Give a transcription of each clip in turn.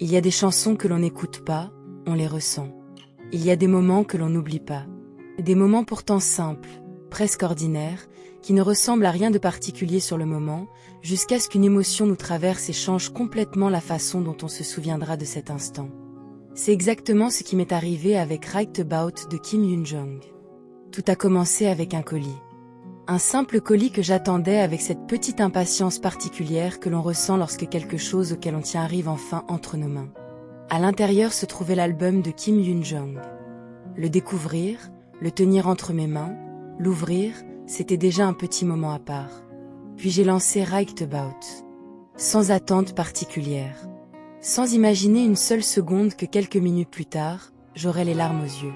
Il y a des chansons que l'on n'écoute pas, on les ressent. Il y a des moments que l'on n'oublie pas. Des moments pourtant simples, presque ordinaires, qui ne ressemblent à rien de particulier sur le moment, jusqu'à ce qu'une émotion nous traverse et change complètement la façon dont on se souviendra de cet instant. C'est exactement ce qui m'est arrivé avec Right About de Kim Yoon-jong. Tout a commencé avec un colis. Un simple colis que j'attendais avec cette petite impatience particulière que l'on ressent lorsque quelque chose auquel on tient arrive enfin entre nos mains. À l'intérieur se trouvait l'album de Kim Yoon-jong. Le découvrir, le tenir entre mes mains, l'ouvrir, c'était déjà un petit moment à part. Puis j'ai lancé Right About. Sans attente particulière. Sans imaginer une seule seconde que quelques minutes plus tard, j'aurais les larmes aux yeux.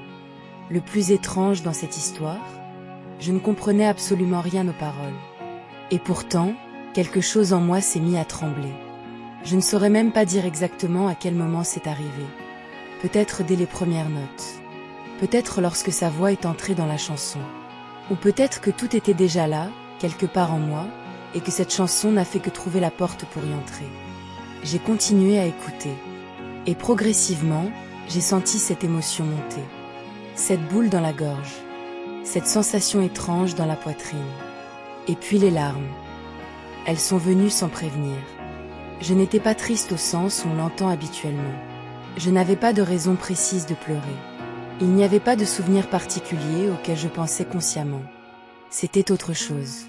Le plus étrange dans cette histoire, je ne comprenais absolument rien aux paroles. Et pourtant, quelque chose en moi s'est mis à trembler. Je ne saurais même pas dire exactement à quel moment c'est arrivé. Peut-être dès les premières notes. Peut-être lorsque sa voix est entrée dans la chanson. Ou peut-être que tout était déjà là, quelque part en moi, et que cette chanson n'a fait que trouver la porte pour y entrer. J'ai continué à écouter. Et progressivement, j'ai senti cette émotion monter. Cette boule dans la gorge. Cette sensation étrange dans la poitrine. Et puis les larmes. Elles sont venues sans prévenir. Je n'étais pas triste au sens où on l'entend habituellement. Je n'avais pas de raison précise de pleurer. Il n'y avait pas de souvenir particulier auquel je pensais consciemment. C'était autre chose.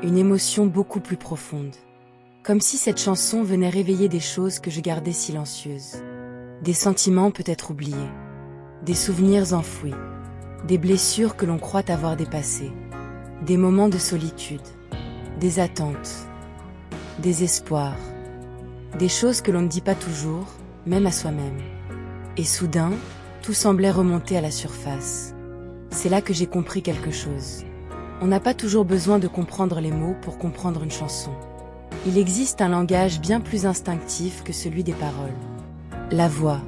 Une émotion beaucoup plus profonde. Comme si cette chanson venait réveiller des choses que je gardais silencieuses. Des sentiments peut-être oubliés. Des souvenirs enfouis. Des blessures que l'on croit avoir dépassées. Des moments de solitude. Des attentes. Des espoirs. Des choses que l'on ne dit pas toujours, même à soi-même. Et soudain, tout semblait remonter à la surface. C'est là que j'ai compris quelque chose. On n'a pas toujours besoin de comprendre les mots pour comprendre une chanson. Il existe un langage bien plus instinctif que celui des paroles. La voix.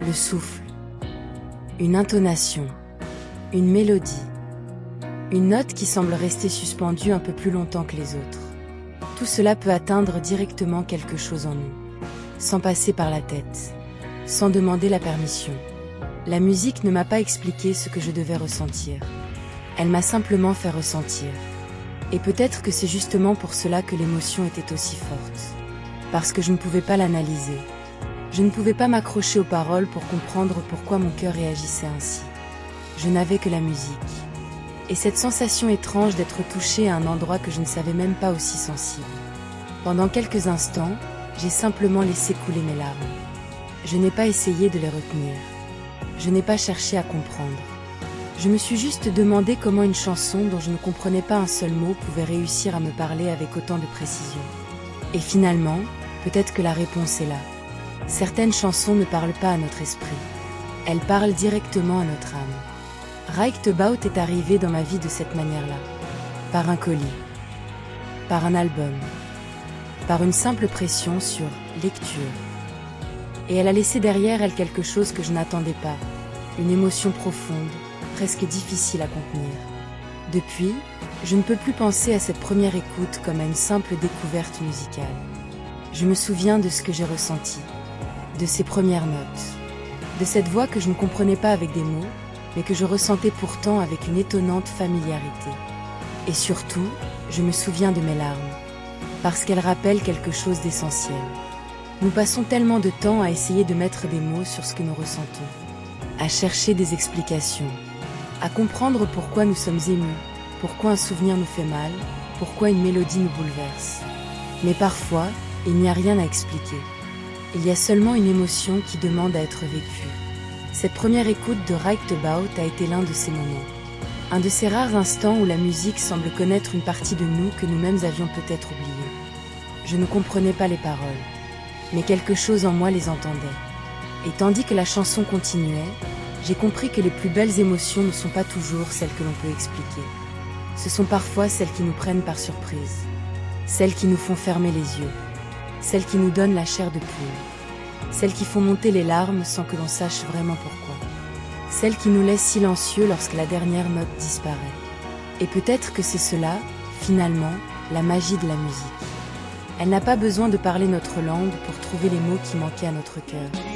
Le souffle. Une intonation. Une mélodie. Une note qui semble rester suspendue un peu plus longtemps que les autres. Tout cela peut atteindre directement quelque chose en nous, sans passer par la tête, sans demander la permission. La musique ne m'a pas expliqué ce que je devais ressentir. Elle m'a simplement fait ressentir. Et peut-être que c'est justement pour cela que l'émotion était aussi forte. Parce que je ne pouvais pas l'analyser. Je ne pouvais pas m'accrocher aux paroles pour comprendre pourquoi mon cœur réagissait ainsi. Je n'avais que la musique. Et cette sensation étrange d'être touchée à un endroit que je ne savais même pas aussi sensible. Pendant quelques instants, j'ai simplement laissé couler mes larmes. Je n'ai pas essayé de les retenir. Je n'ai pas cherché à comprendre. Je me suis juste demandé comment une chanson dont je ne comprenais pas un seul mot pouvait réussir à me parler avec autant de précision. Et finalement, peut-être que la réponse est là. Certaines chansons ne parlent pas à notre esprit. Elles parlent directement à notre âme. Right About est arrivé dans ma vie de cette manière-là. Par un colis. Par un album. Par une simple pression sur « lecture ». Et elle a laissé derrière elle quelque chose que je n'attendais pas. Une émotion profonde, presque difficile à contenir. Depuis, je ne peux plus penser à cette première écoute comme à une simple découverte musicale. Je me souviens de ce que j'ai ressenti. De ces premières notes. De cette voix que je ne comprenais pas avec des mots, mais que je ressentais pourtant avec une étonnante familiarité. Et surtout, je me souviens de mes larmes, parce qu'elles rappellent quelque chose d'essentiel. Nous passons tellement de temps à essayer de mettre des mots sur ce que nous ressentons, à chercher des explications, à comprendre pourquoi nous sommes émus, pourquoi un souvenir nous fait mal, pourquoi une mélodie nous bouleverse. Mais parfois, il n'y a rien à expliquer. Il y a seulement une émotion qui demande à être vécue. Cette première écoute de Right About a été l'un de ces moments. Un de ces rares instants où la musique semble connaître une partie de nous que nous-mêmes avions peut-être oubliée. Je ne comprenais pas les paroles, mais quelque chose en moi les entendait. Et tandis que la chanson continuait, j'ai compris que les plus belles émotions ne sont pas toujours celles que l'on peut expliquer. Ce sont parfois celles qui nous prennent par surprise, celles qui nous font fermer les yeux, celles qui nous donnent la chair de poule. Celles qui font monter les larmes sans que l'on sache vraiment pourquoi. Celles qui nous laissent silencieux lorsque la dernière note disparaît. Et peut-être que c'est cela, finalement, la magie de la musique. Elle n'a pas besoin de parler notre langue pour trouver les mots qui manquaient à notre cœur.